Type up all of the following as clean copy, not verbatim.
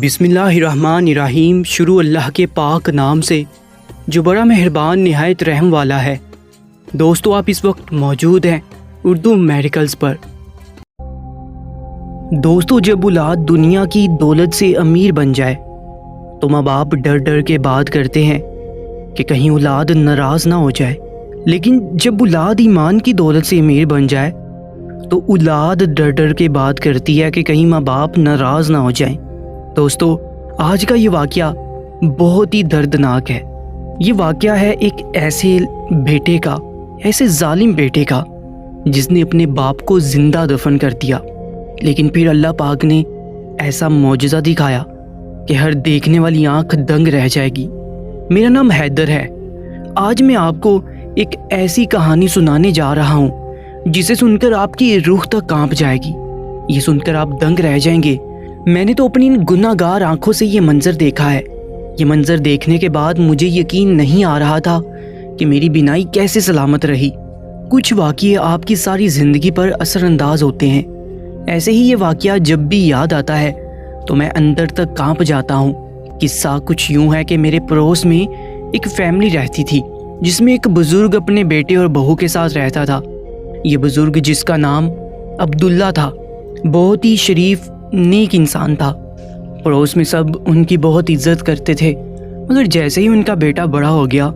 بسم اللہ الرحمن الرحیم۔ شروع اللہ کے پاک نام سے جو بڑا مہربان نہایت رحم والا ہے۔ دوستو، آپ اس وقت موجود ہیں اردو میڈیکلز پر۔ دوستو، جب اولاد دنیا کی دولت سے امیر بن جائے تو ماں باپ ڈر ڈر کے بات کرتے ہیں کہ کہیں اولاد ناراض نہ ہو جائے، لیکن جب اولاد ایمان کی دولت سے امیر بن جائے تو اولاد ڈر ڈر کے بات کرتی ہے کہ کہیں ماں باپ ناراض نہ ہو جائیں۔ دوستو، آج کا یہ واقعہ بہت ہی دردناک ہے۔ یہ واقعہ ہے ایک ایسے بیٹے کا، ایسے ظالم بیٹے کا جس نے اپنے باپ کو زندہ دفن کر دیا، لیکن پھر اللہ پاک نے ایسا معجزہ دکھایا کہ ہر دیکھنے والی آنکھ دنگ رہ جائے گی۔ میرا نام حیدر ہے۔ آج میں آپ کو ایک ایسی کہانی سنانے جا رہا ہوں جسے سن کر آپ کی روح تک کانپ جائے گی۔ یہ سن کر آپ دنگ رہ جائیں گے۔ میں نے تو اپنی گناہ گار آنکھوں سے یہ منظر دیکھا ہے۔ یہ منظر دیکھنے کے بعد مجھے یقین نہیں آ رہا تھا کہ میری بینائی کیسے سلامت رہی۔ کچھ واقعے آپ کی ساری زندگی پر اثر انداز ہوتے ہیں۔ ایسے ہی یہ واقعہ جب بھی یاد آتا ہے تو میں اندر تک کانپ جاتا ہوں۔ قصہ کچھ یوں ہے کہ میرے پڑوس میں ایک فیملی رہتی تھی جس میں ایک بزرگ اپنے بیٹے اور بہو کے ساتھ رہتا تھا۔ یہ بزرگ، جس کا نام عبداللہ تھا، بہت ہی شریف نیک انسان تھا۔ پڑوس میں سب ان کی بہت عزت کرتے تھے، مگر جیسے ہی ان کا بیٹا بڑا ہو گیا،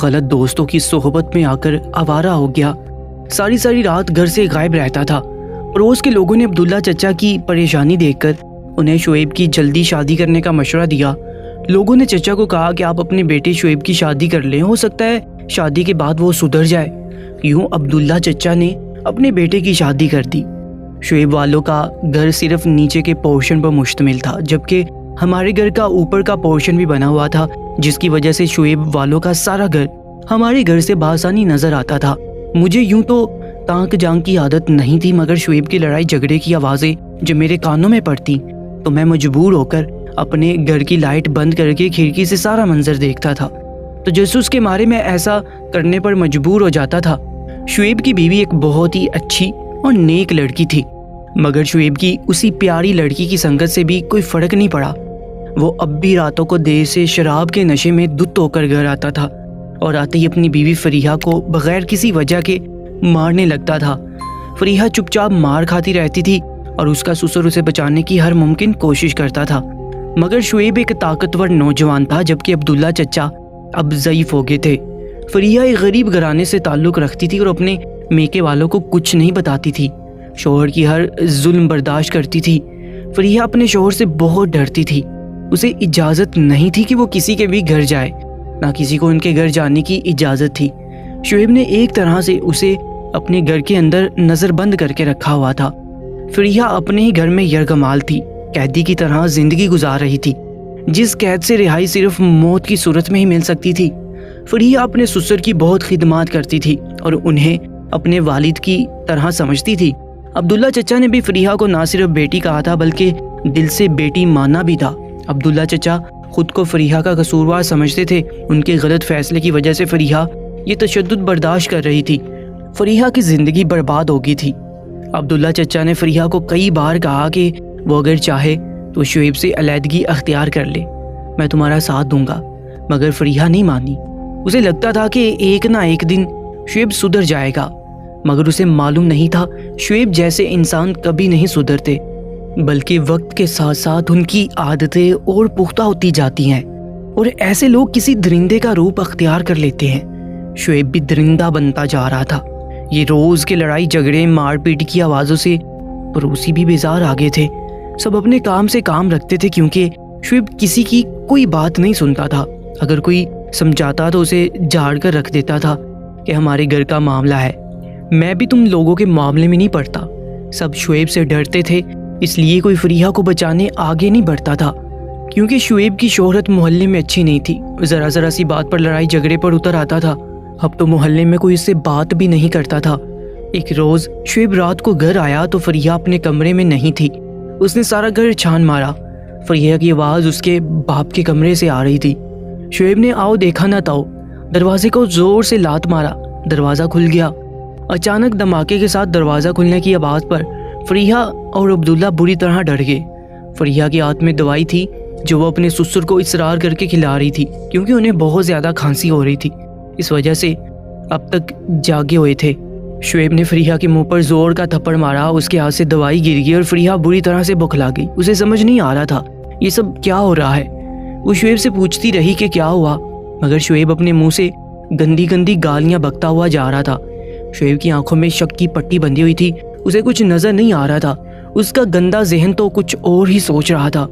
غلط دوستوں کی صحبت میں آ کر آوارہ ہو گیا۔ ساری رات گھر سے غائب رہتا تھا۔ پڑوس کے لوگوں نے عبداللہ چچا کی پریشانی دیکھ کر انہیں شعیب کی جلدی شادی کرنے کا مشورہ دیا۔ لوگوں نے چچا کو کہا کہ آپ اپنے بیٹے شعیب کی شادی کر لیں، ہو سکتا ہے شادی کے بعد وہ سدھر جائے۔ یوں عبداللہ چچا نے اپنے بیٹے کی شادی کر دی۔ شعیب والوں کا گھر صرف نیچے کے پورشن پر مشتمل تھا، جبکہ ہمارے گھر کا اوپر کا پورشن بھی بنا ہوا تھا، جس کی وجہ سے شعیب والوں کا سارا گھر ہمارے گھر سے بآسانی نظر آتا تھا۔ مجھے یوں تو تانک جانک کی عادت نہیں تھی، مگر شعیب کی لڑائی جھگڑے کی آوازیں جب میرے کانوں میں پڑتی تو میں مجبور ہو کر اپنے گھر کی لائٹ بند کر کے کھڑکی سے سارا منظر دیکھتا تھا۔ تجسس کے مارے میں ایسا کرنے پر مجبور ہو جاتا تھا۔ شعیب کی بیوی ایک بہت ہی اچھی اور نیک لڑکی تھی، مگر شعیب کی اسی پیاری لڑکی کی سنگت سے بھی کوئی فرق نہیں پڑا۔ وہ اب بھی راتوں کو دیر سے شراب کے نشے میں دھت ہو کر گھر آتا تھا اور آتے ہی اپنی بیوی فریحہ کو بغیر کسی وجہ کے مارنے لگتا تھا۔ فریحہ چپ چاپ مار کھاتی رہتی تھی اور اس کا سسر اسے بچانے کی ہر ممکن کوشش کرتا تھا، مگر شعیب ایک طاقتور نوجوان تھا، جبکہ عبداللہ چچا اب ضعیف ہو گئے تھے۔ فریحہ ایک غریب گھرانے سے تعلق رکھتی تھی اور اپنے میکے والوں کو کچھ نہیں بتاتی تھی۔ شوہر کی ہر ظلم برداشت کرتی تھی۔ فریحہ اپنے شوہر سے بہت ڈرتی تھی۔ اسے اجازت نہیں تھی کہ وہ کسی کے بھی گھر جائے، نہ کسی کو ان کے گھر جانے کی اجازت تھی۔ شعیب نے ایک طرح سے اسے اپنے گھر کے اندر نظر بند کر کے رکھا ہوا تھا۔ فریحہ اپنے ہی گھر میں یرغمال تھی، قیدی کی طرح زندگی گزار رہی تھی، جس قید سے رہائی صرف موت کی صورت میں ہی مل سکتی تھی۔ فریحہ اپنے سسر کی بہت خدمات کرتی تھی اور انہیں اپنے والد کی طرح سمجھتی تھی۔ عبداللہ چچا نے بھی فریحہ کو نہ صرف بیٹی کہا تھا بلکہ دل سے بیٹی مانا بھی تھا۔ عبداللہ چچا خود کو فریحہ کا قصوروار سمجھتے تھے۔ ان کے غلط فیصلے کی وجہ سے فریحہ یہ تشدد برداشت کر رہی تھی۔ فریحہ کی زندگی برباد ہو گئی تھی۔ عبداللہ چچا نے فریحہ کو کئی بار کہا کہ وہ اگر چاہے تو شعیب سے علیحدگی اختیار کر لے، میں تمہارا ساتھ دوں گا، مگر فریحہ نہیں مانی۔ اسے لگتا تھا کہ ایک نہ ایک دن شعیب سدھر جائے گا، مگر اسے معلوم نہیں تھا شعیب جیسے انسان کبھی نہیں سدھرتے، بلکہ وقت کے ساتھ ساتھ ان کی عادتیں اور پختہ ہوتی جاتی ہیں اور ایسے لوگ کسی درندے کا روپ اختیار کر لیتے ہیں۔ شعیب بھی درندہ بنتا جا رہا تھا۔ یہ روز کے لڑائی جھگڑے، مار پیٹ کی آوازوں سے پڑوسی بھی بیزار آ گئے تھے۔ سب اپنے کام سے کام رکھتے تھے کیونکہ شعیب کسی کی کوئی بات نہیں سنتا تھا۔ اگر کوئی سمجھاتا تو اسے جھاڑ کر رکھ دیتا تھا کہ ہمارے گھر کا معاملہ ہے، میں بھی تم لوگوں کے معاملے میں نہیں پڑتا۔ سب شعیب سے ڈرتے تھے، اس لیے کوئی فریحہ کو بچانے آگے نہیں بڑھتا تھا، کیونکہ شعیب کی شہرت محلے میں اچھی نہیں تھی۔ ذرا سی بات پر لڑائی جھگڑے پر اتر آتا تھا۔ اب تو محلے میں کوئی اس سے بات بھی نہیں کرتا تھا۔ ایک روز شعیب رات کو گھر آیا تو فریحہ اپنے کمرے میں نہیں تھی۔ اس نے سارا گھر چھان مارا۔ فریحہ کی آواز اس کے باپ کے کمرے سے آ رہی تھی۔ شعیب نے آؤ دیکھا نہ تاؤ دروازے کو زور سے لات مارا۔ دروازہ کھل گیا۔ اچانک دھماکے کے ساتھ دروازہ کھلنے کی آواز پر فریحہ اور عبداللہ بری طرح ڈر گئے۔ فریحہ کے ہاتھ میں دوائی تھی، جو وہ اپنے سسر کو اصرار کر کے کھلا رہی تھی، کیونکہ انہیں بہت زیادہ کھانسی ہو رہی تھی، اس وجہ سے اب تک جاگے ہوئے تھے۔ شعیب نے فریحہ کے منہ پر زور کا تھپڑ مارا، اس کے ہاتھ سے دوائی گر گئی اور فریحہ بری طرح سے بکھلا گئی۔ اسے سمجھ نہیں آ رہا تھا یہ سب کیا ہو رہا ہے۔ وہ شعیب سے پوچھتی رہی کہ کیا ہوا، مگر شعیب اپنے منہ سے گندی گندی گالیاں بکتا ہوا جا رہا تھا۔ شعیب کی آنکھوں میں شک کی پٹی بندھی ہوئی تھی، اسے کچھ نظر نہیں آ رہا تھا، اس کا گندا ذہن تو کچھ اور ہی سوچ رہا تھا۔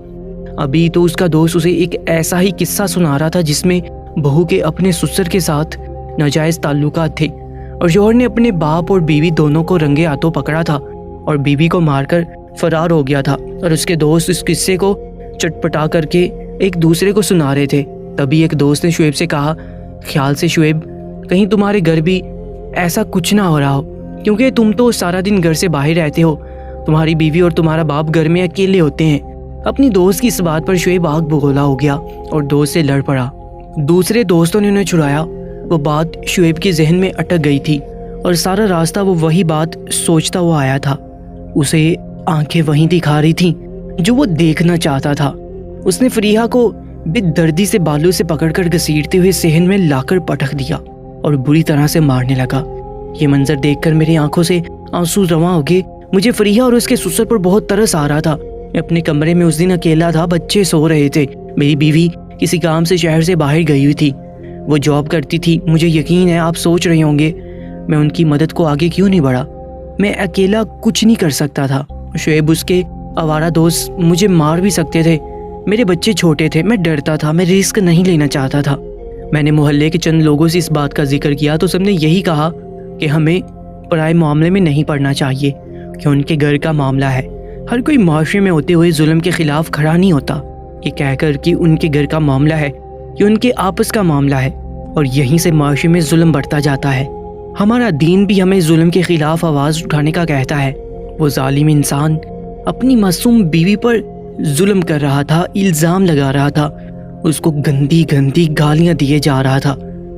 ابھی تو اس کا دوست اسے ایک ایسا ہی قصہ سنا رہا تھا جس میں بہو کے اپنے سسر کے ساتھ ناجائز تعلقات تھے، اور شوہر نے اپنے باپ اور بیوی دونوں کو رنگے ہاتھوں پکڑا تھا اور بیوی کو مار کر فرار ہو گیا تھا، اور اس کے دوست اس قصے کو چٹپٹا کر کے ایک دوسرے کو سنا رہے تھے۔ تبھی ایک دوست نے شعیب سے کہا، خیال سے شعیب کہیں تمہارے گھر بھی ایسا کچھ نہ ہو رہا ہو، کیونکہ تم تو سارا دن گھر سے باہر رہتے ہو، تمہاری بیوی اور تمہارا باپ گھر میں اکیلے ہوتے ہیں۔ اپنی دوست کی اس بات پر شعیب آگ بگولا ہو گیا اور دوست سے لڑ پڑا۔ دوسرے دوستوں نے انہیں چھڑایا۔ وہ بات شعیب کے ذہن میں اٹک گئی تھی اور سارا راستہ وہ وہی بات سوچتا ہوا آیا تھا۔ اسے آنکھیں وہیں دکھا رہی تھیں جو وہ دیکھنا چاہتا تھا۔ اس نے فریحہ کو بے دردی سے بالوں سے پکڑ کر گھسیٹتے ہوئے صحن میں لا کر پٹک دیا اور بری طرح سے مارنے لگا۔ یہ منظر دیکھ کر میری آنکھوں سے آنسو رواں ہو گئے۔ مجھے فریحہ اور اس کے سسر پر بہت ترس آ رہا تھا۔ میں اپنے کمرے میں اس دن اکیلا تھا، بچے سو رہے تھے، میری بیوی کسی کام سے شہر سے باہر گئی ہوئی تھی، وہ جاب کرتی تھی۔ مجھے یقین ہے آپ سوچ رہے ہوں گے میں ان کی مدد کو آگے کیوں نہیں بڑھا، میں اکیلا کچھ نہیں کر سکتا تھا۔ شعیب اس کے آوارہ دوست مجھے مار بھی سکتے تھے، میرے بچے چھوٹے تھے، میں ڈرتا تھا، میں رسک نہیں لینا چاہتا تھا۔ میں نے محلے کے چند لوگوں سے اس بات کا ذکر کیا تو سب نے یہی کہا کہ ہمیں پرائے معاملے میں نہیں پڑنا چاہیے، کہ ان کے گھر کا معاملہ ہے، ہر کوئی معاشرے میں ہوتے ہوئے ظلم کے خلاف کھڑا نہیں ہوتا۔ یہ کہہ کر کہ ان کے گھر کا معاملہ ہے، کہ ان کے آپس کا معاملہ ہے، اور یہیں سے معاشرے میں ظلم بڑھتا جاتا ہے۔ ہمارا دین بھی ہمیں ظلم کے خلاف آواز اٹھانے کا کہتا ہے۔ وہ ظالم انسان اپنی معصوم بیوی پر ظلم کر رہا تھا، الزام لگا رہا تھا، اس کو گندی گندی گالیاں دیے جا رہا تھا،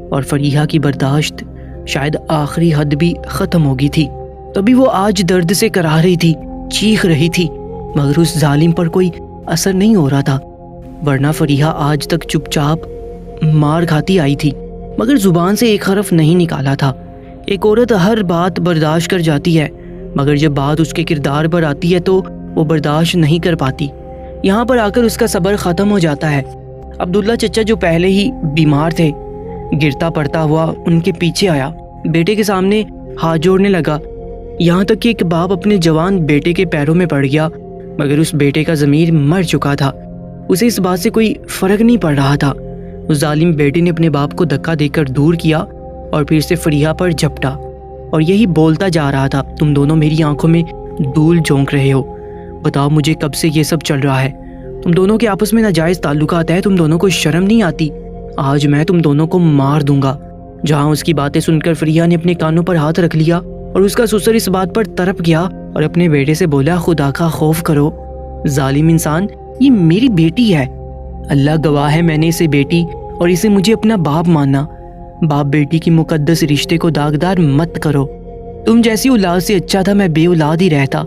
اور فریحہ کی برداشت شاید آخری حد بھی ختم ہو گئی تھی۔ تبھی وہ آج درد سے کرا رہی تھی، چیخ رہی تھی، مگر اس ظالم پر کوئی اثر نہیں ہو رہا تھا، ورنہ فریحہ آج تک چپ چاپ مار کھاتی آئی تھی، مگر زبان سے ایک حرف نہیں نکالا تھا۔ ایک عورت ہر بات برداشت کر جاتی ہے، مگر جب بات اس کے کردار پر آتی ہے تو وہ برداشت نہیں کر پاتی۔ یہاں پر آ کر اس کا صبر ختم ہو جاتا ہے۔ عبداللہ چچا جو پہلے ہی بیمار تھے، گرتا پڑتا ہوا ان کے پیچھے آیا، بیٹے کے سامنے ہاتھ جوڑنے لگا، یہاں تک کہ ایک باپ اپنے جوان بیٹے کے پیروں میں پڑ گیا، مگر اس بیٹے کا ضمیر مر چکا تھا، اسے اس بات سے کوئی فرق نہیں پڑ رہا تھا۔ اس ظالم بیٹے نے اپنے باپ کو دھکا دے کر دور کیا اور پھر سے فریحہ پر جھپٹا، اور یہی بولتا جا رہا تھا، تم دونوں میری آنکھوں میں دھول جھونک رہے ہو، بتاؤ مجھے کب سے یہ سب چل رہا ہے؟ تم دونوں کے آپس میں ناجائز تعلقات ہیں، تم دونوں کو شرم نہیں آتی؟ آج میں تم دونوں کو مار دوں گا۔ جہاں اس کی باتیں سن کر فریحہ نے اپنے کانوں پر ہاتھ رکھ لیا اور اس کا سسر اس بات پر تڑپ گیا اور اپنے بیٹے سے بولا، خدا کا خوف کرو، ظالم انسان، یہ میری بیٹی ہے، اللہ گواہ ہے میں نے اسے بیٹی اور اسے مجھے اپنا باپ ماننا۔ باپ بیٹی کی مقدس رشتے کو داغدار مت کرو۔ تم جیسی اولاد سے اچھا تھا میں بے اولاد ہی رہتا۔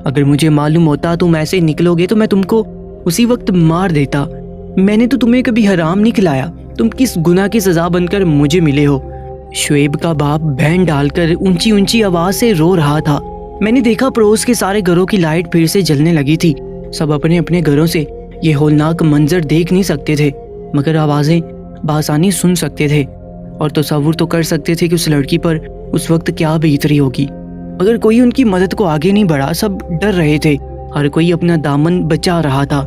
اگر مجھے معلوم ہوتا تم ایسے نکلو گے تو میں تم کو اسی وقت مار دیتا۔ میں نے تو تمہیں کبھی حرام نہیں کھلایا، تم کس گناہ کی سزا بن کر مجھے ملے ہو؟ شعیب کا باپ بہن ڈال کر اونچی اونچی آواز سے رو رہا تھا۔ میں نے دیکھا پڑوس کے سارے گھروں کی لائٹ پھر سے جلنے لگی تھی، سب اپنے اپنے گھروں سے یہ ہولناک منظر دیکھ نہیں سکتے تھے، مگر آوازیں بآسانی سن سکتے تھے اور تصور تو کر سکتے تھے کہ اس لڑکی پر اس وقت کیا بیت رہی ہوگی، مگر کوئی ان کی مدد کو آگے نہیں بڑھا، سب ڈر رہے تھے، ہر کوئی اپنا دامن بچا رہا تھا۔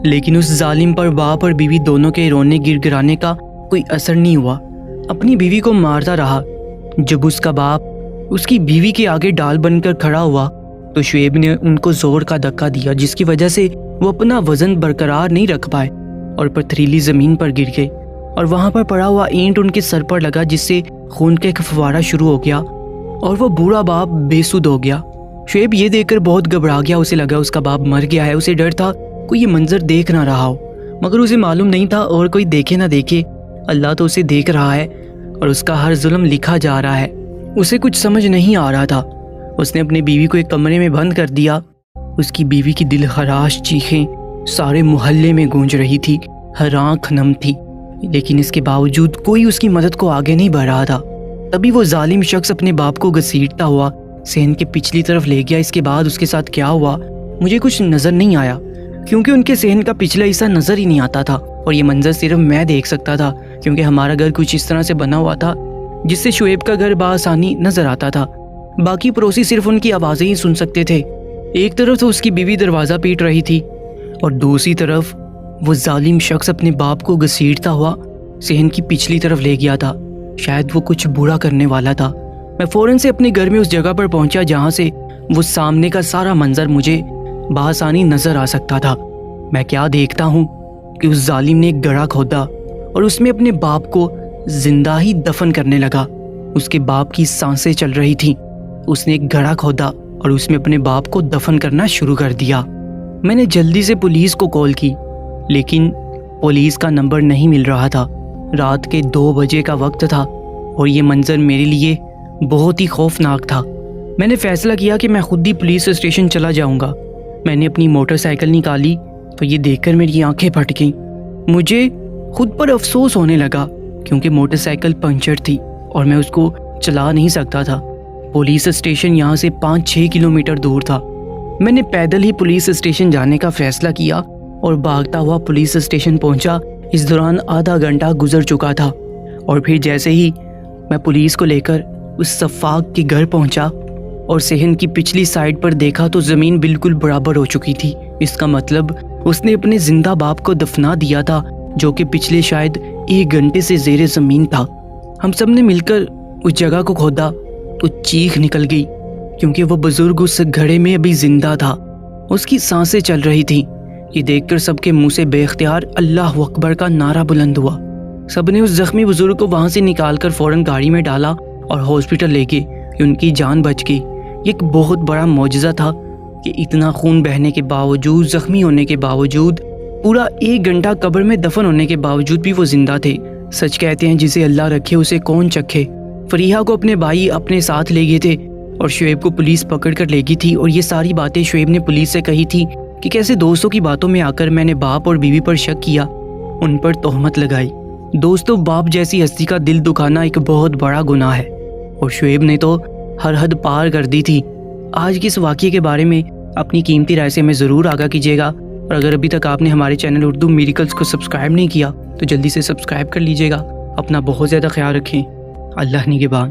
لیکن اس ظالم پر باپ اور بیوی دونوں کے رونے گر گرانے کا کوئی اثر نہیں ہوا، اپنی بیوی کو مارتا رہا۔ جب اس کا باپ اس کی بیوی کے آگے ڈال بن کر کھڑا ہوا تو شعیب نے ان کو زور کا دھکا دیا، جس کی وجہ سے وہ اپنا وزن برقرار نہیں رکھ پائے اور پتھریلی زمین پر گر گئے، اور وہاں پر پڑا ہوا اینٹ ان کے سر پر لگا، جس سے خون کا ایک فوارہ شروع ہو گیا اور وہ بوڑھا باپ بے سود ہو گیا۔ شعیب یہ دیکھ کر بہت گھبرا گیا، اسے لگا اس کا باپ مر گیا ہے، اسے ڈر تھا کوئی یہ منظر دیکھ نہ رہا ہو، مگر اسے معلوم نہیں تھا اور کوئی دیکھے نہ دیکھے، اللہ تو اسے دیکھ رہا ہے اور اس کا ہر ظلم لکھا جا رہا ہے۔ اسے کچھ سمجھ نہیں آ رہا تھا، اس نے اپنی بیوی کو ایک کمرے میں بند کر دیا۔ اس کی بیوی کی دل خراش چیخیں سارے محلے میں گونج رہی تھی، ہر آنکھ نم تھی، لیکن اس کے باوجود کوئی اس کی مدد کو آگے نہیں بڑھ رہا تھا۔ تبھی وہ ظالم شخص اپنے باپ کو گھسیٹتا ہوا صحن کے پچھلی طرف لے گیا۔ اس کے بعد اس کے ساتھ کیا ہوا مجھے کچھ نظر نہیں آیا، کیونکہ ان کے صحن کا پچھلا حصہ نظر ہی نہیں آتا تھا، اور یہ منظر صرف میں دیکھ سکتا تھا، کیونکہ ہمارا گھر کچھ اس طرح سے بنا ہوا تھا جس سے شعیب کا گھر بآسانی نظر آتا تھا۔ باقی پڑوسی صرف ان کی آوازیں ہی سن سکتے تھے۔ ایک طرف تو اس کی بیوی دروازہ پیٹ رہی تھی، اور دوسری طرف وہ ظالم شخص اپنے باپ کو گھسیٹتا ہوا صحن کی پچھلی طرف لے گیا تھا۔ شاید وہ کچھ برا کرنے والا تھا۔ میں فوراً سے اپنے گھر میں اس جگہ پر پہنچا جہاں سے وہ سامنے کا سارا منظر مجھے بآسانی نظر آ سکتا تھا۔ میں کیا دیکھتا ہوں کہ اس ظالم نے ایک گڑھا کھودا اور اس میں اپنے باپ کو زندہ ہی دفن کرنے لگا۔ اس کے باپ کی سانسیں چل رہی تھیں۔ اس نے ایک گڑھا کھودا اور اس میں اپنے باپ کو دفن کرنا شروع کر دیا۔ میں نے جلدی سے پولیس کو کال کی، لیکن پولیس کا نمبر نہیں مل رہا تھا۔ رات کے 2 بجے کا وقت تھا اور یہ منظر میرے لیے بہت ہی خوفناک تھا۔ میں نے فیصلہ کیا کہ میں خود ہی پولیس اسٹیشن چلا جاؤں گا۔ میں نے اپنی موٹر سائیکل نکالی تو یہ دیکھ کر میری آنکھیں پھٹ گئیں۔ مجھے خود پر افسوس ہونے لگا کیونکہ موٹر سائیکل پنچر تھی اور میں اس کو چلا نہیں سکتا تھا۔ پولیس اسٹیشن یہاں سے 5-6 کلومیٹر دور تھا۔ میں نے پیدل ہی پولیس اسٹیشن جانے کا فیصلہ کیا اور بھاگتا ہوا پولیس اسٹیشن پہنچا۔ اس دوران آدھا گھنٹہ گزر چکا تھا، اور پھر جیسے ہی میں پولیس کو لے کر اس سفاق کے گھر پہنچا اور صحن کی پچھلی سائڈ پر دیکھا تو زمین بالکل برابر ہو چکی تھی۔ اس کا مطلب اس نے اپنے زندہ باپ کو دفنا دیا تھا، جو کہ پچھلے شاید 1 گھنٹے سے زیر زمین تھا۔ ہم سب نے مل کر اس جگہ کو کھودا تو چیخ نکل گئی، کیونکہ وہ بزرگ اس گھڑے میں ابھی زندہ تھا۔ اس کی سانسیں چل رہی تھیں۔ یہ دیکھ کر سب کے منہ سے بے اختیار اللہ اکبر کا نعرہ بلند ہوا۔ سب نے اس زخمی بزرگ کو وہاں سے نکال کر فوراً گاڑی میں ڈالا اور ہاسپٹل لے گئے کہ ان کی جان بچ گئی۔ یہ ایک بہت بڑا معجزہ تھا کہ اتنا خون بہنے کے باوجود، زخمی ہونے کے باوجود، پورا 1 گھنٹہ قبر میں دفن ہونے کے باوجود بھی وہ زندہ تھے۔ سچ کہتے ہیں جسے اللہ رکھے اسے کون چکھے۔ فریحہ کو اپنے بھائی اپنے ساتھ لے گئے تھے اور شعیب کو پولیس پکڑ کر لے گئی تھی، اور یہ ساری باتیں شعیب نے پولیس سے کہی تھی کہ کیسے دوستوں کی باتوں میں آ کر میں نے باپ اور بیوی پر شک کیا، ان پر تہمت لگائی۔ دوستوں، باپ جیسی ہستی کا دل دکھانا ایک بہت بڑا گناہ ہے، اور شعیب نے تو ہر حد پار کر دی تھی۔ آج کے اس واقعے کے بارے میں اپنی قیمتی رائے سے ہمیں ضرور آگاہ کیجیے گا، اور اگر ابھی تک آپ نے ہمارے چینل اردو میریکلز کو سبسکرائب نہیں کیا تو جلدی سے سبسکرائب کر لیجیے گا۔ اپنا بہت زیادہ خیال رکھیں۔ اللہ نگہبان۔